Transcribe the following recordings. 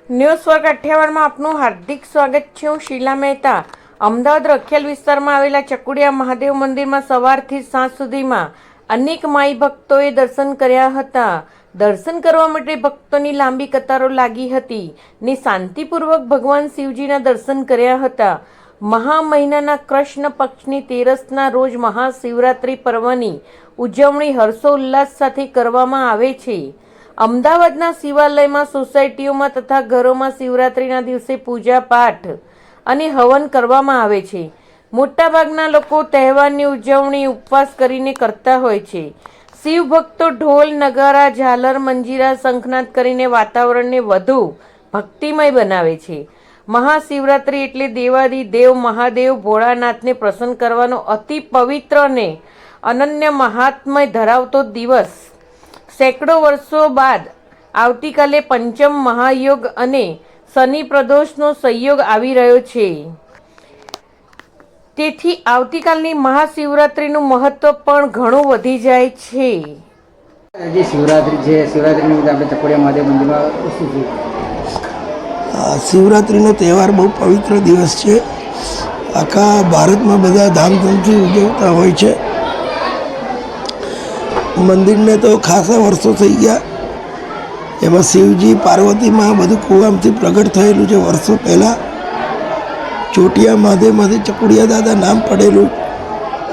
News વર્ગ 58 માં આપનું હાર્દિક સ્વાગત છે। હું શીલા મહેતા। અમદાવાદ રખિયાલ વિસ્તારમાં આવેલા ચકુડિયા મહાદેવ મંદિરમાં સવારથી સાંજ સુધીમાં અનેક માઈ ભક્તોએ દર્શન કર્યા હતા। દર્શન કરવા માટે ભક્તોની લાંબી કતારો લાગી હતી ને શાંતિપૂર્વક ભગવાન શિવજીના દર્શન કર્યા હતા। મહા મહિનાના કૃષ્ણ પક્ષની તેરસના રોજ મહાશિવરાત્રિ પર્વની ઉજવણી હર્ષોલ્લાસ સાથે કરવામાં આવે છે। અમદાવાદના શિવાલયમાં, સોસાયટીઓમાં તથા ઘરોમાં શિવરાત્રિના દિવસે પૂજા પાઠ અને હવન કરવામાં આવે છે। મોટાભાગના લોકો તહેવારની ઉજવણી ઉપવાસ કરીને કરતા હોય છે। શિવ ભક્તો ઢોલ, નગારા, ઝાલર, મંજીરા, શંખનાદ કરીને વાતાવરણને વધુ ભક્તિમય બનાવે છે। મહાશિવરાત્રિ એટલે દેવાદિદેવ મહાદેવ ભોળાનાથને પ્રસન્ન કરવાનો અતિ પવિત્ર અને અનન્ય મહાત્મય ધરાવતો દિવસ। સેંકડો વર્ષો બાદ આવતીકાલે પંચમ મહાયોગ અને શનિ પ્રદોષનો સંયોગ આવી રહ્યો છે, તેથી આવતીકાલની મહાશિવરાત્રિનું મહત્વ પણ ઘણું વધી જાય છે। જે શિવરાત્રિ છે, શિવરાત્રિની અંદર આપણે ચકોડિયા મહાદેવ મંદિરમાં શું છે? શિવરાત્રિનો તહેવાર બહુ પવિત્ર દિવસ છે। આખા ભારતમાં બધા ધામધૂમથી ઉજવતા હોય છે। મંદિરને તો ખાસા વર્ષો થઈ ગયા। એમાં શિવજી પાર્વતીમાં બધું કુવામથી પ્રગટ થયેલું છે વર્ષો પહેલાં। ચોટિયા મહાદેવમાંથી ચકુડિયા દાદા નામ પડેલું।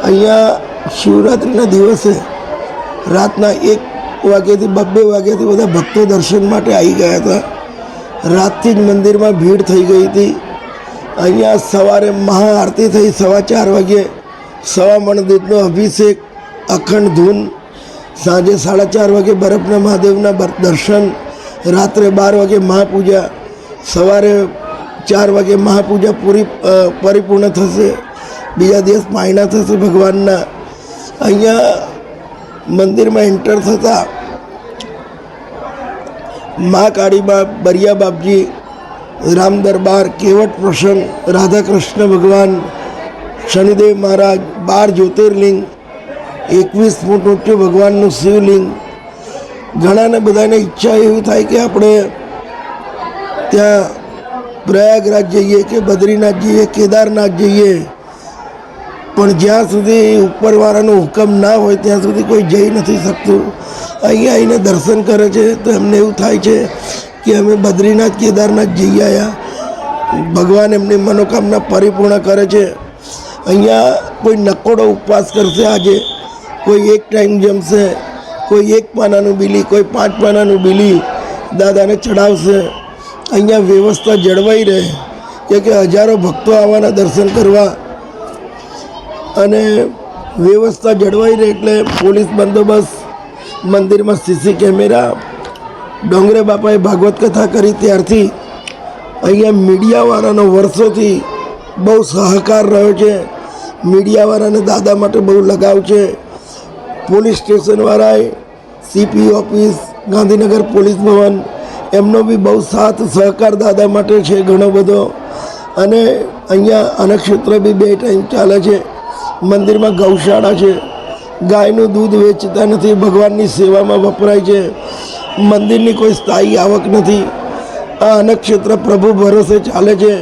અહીંયા શિવરાત્રિના દિવસે રાતના 1 વાગ્યાથી 2 વાગ્યાથી બધા ભક્તો દર્શન માટે આવી ગયા હતા। રાતથી જ મંદિરમાં ભીડ થઈ ગઈ હતી। અહીંયા સવારે મહાઆરતી થઈ 4:15 વાગ્યે। સવા દૂધનો અભિષેક, અખંડ ધૂન। સાંજે 4:30 વાગે બરફના મહાદેવના દર્શન। રાત્રે 12 વાગે મહાપૂજા। સવારે 4 વાગે મહાપૂજા પરિપૂર્ણ થશે। બીજા દિવસ પાયણા થશે ભગવાનના। અહીંયા મંદિરમાં એન્ટર થતાં મા કાળીબા, બરિયા બાપજી, રામ દરબાર, કેવટ પ્રસંગ, રાધા કૃષ્ણ ભગવાન, શનિદેવ મહારાજ, 12 જ્યોતિર્લિંગ, 21 ફૂટ ઊંચું ભગવાનનું શિવલિંગ। ઘણાને બધાને ઈચ્છા એવી થાય કે આપણે ત્યાં પ્રયાગરાજ જઈએ કે બદ્રીનાથ જઈએ, કેદારનાથ જઈએ, પણ જ્યાં સુધી ઉપરવાળાનો હુકમ ના હોય ત્યાં સુધી કોઈ જઈ નથી શકતું। અહીંયા આવીને દર્શન કરે છે તો એમને એવું થાય છે કે અમે બદ્રીનાથ, કેદારનાથ જઈ આવ્યા। ભગવાન એમની મનોકામના પરિપૂર્ણ કરે છે। અહીંયા કોઈ નકોડો ઉપવાસ કરશે આજે, કોઈ 1 ટાઈમ જમશે, કોઈ 1 પાનાનું બીલી, કોઈ 5 પાનાનું બીલી દાદાને ચડાવશે। અહીંયા વ્યવસ્થા જળવાઈ રહે કે હજારો ભક્તો આવવાના દર્શન કરવા, અને વ્યવસ્થા જળવાઈ રહે એટલે પોલીસ બંદોબસ્ત, મંદિરમાં સીસી કેમેરા। ડોંગરે બાપાએ ભાગવત કથા કરી ત્યારથી અહીંયા મીડિયાવાળાનો વર્ષોથી બહુ સહકાર રહ્યો છે। મીડિયાવાળાને દાદા માટે બહુ લગાવ છે। પોલીસ સ્ટેશનવાળાએ, CP ઓફિસ, ગાંધીનગર પોલીસ ભવન, એમનો બી બહુ સાથ સહકાર દાદા માટે છે ઘણો બધો। અને અહીંયા અન્નક્ષેત્ર બી 2 ટાઈમ ચાલે છે। મંદિરમાં ગૌશાળા છે। ગાયનું દૂધ વેચતા નથી, ભગવાનની સેવામાં વપરાય છે। મંદિરની કોઈ સ્થાયી આવક નથી। આ અન્નક્ષેત્ર પ્રભુ ભરોસે ચાલે છે।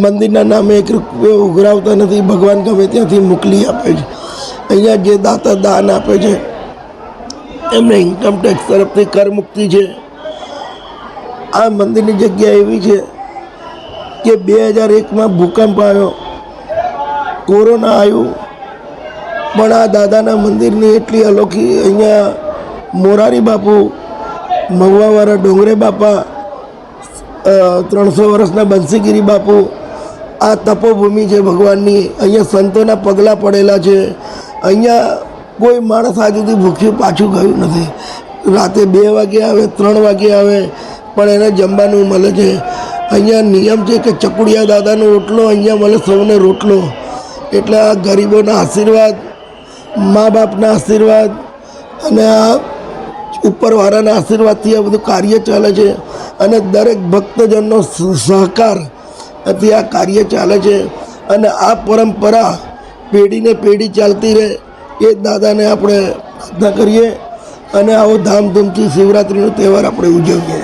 મંદિરના નામે 1 રૂપિયો ઉઘરાવતા નથી। ભગવાન ગમે ત્યાંથી મોકલી આપે છે। અહીંયા જે દાતા દાન આપે છે એમને ઇન્કમટેક્સ તરફથી કરમુક્તિ છે। આ મંદિરની જગ્યા એવી છે કે 2001માં ભૂકંપ આવ્યો, કોરોના આવ્યું, પણ આ દાદાના મંદિરની એટલી અનોખી, અહીંયા મોરારી બાપુ, મહુવાવાળા ડોંગરે બાપા, 300 વર્ષના બંસીગીરી બાપુ, આ તપોભૂમિ છે ભગવાનની। અહીંયા સંતોના પગલાં પડેલા છે। અહીંયા કોઈ માણસ આજ સુધી ભૂખ્યું પાછું ગયું નથી। રાતે 2 વાગે આવે, 3 વાગે આવે, પણ એને જમવાનું મળે છે। અહીંયા નિયમ છે કે ચકુડિયા દાદાનો રોટલો અહીંયા મળે, સૌને રોટલો। એટલે આ ગરીબોના આશીર્વાદ, મા બાપના આશીર્વાદ અને આ ઉપરવાળાના આશીર્વાદથી આ બધું કાર્ય ચાલે છે। અને દરેક ભક્તજનનો સહકાર થી આ કાર્ય ચાલે છે। અને આ પરંપરા પેઢીને પેઢી ચાલતી રહે એ દાદાને આપણે પ્રાર્થના કરીએ અને આવો ધામધૂમથી શિવરાત્રિનો તહેવાર આપણે ઉજવીએ।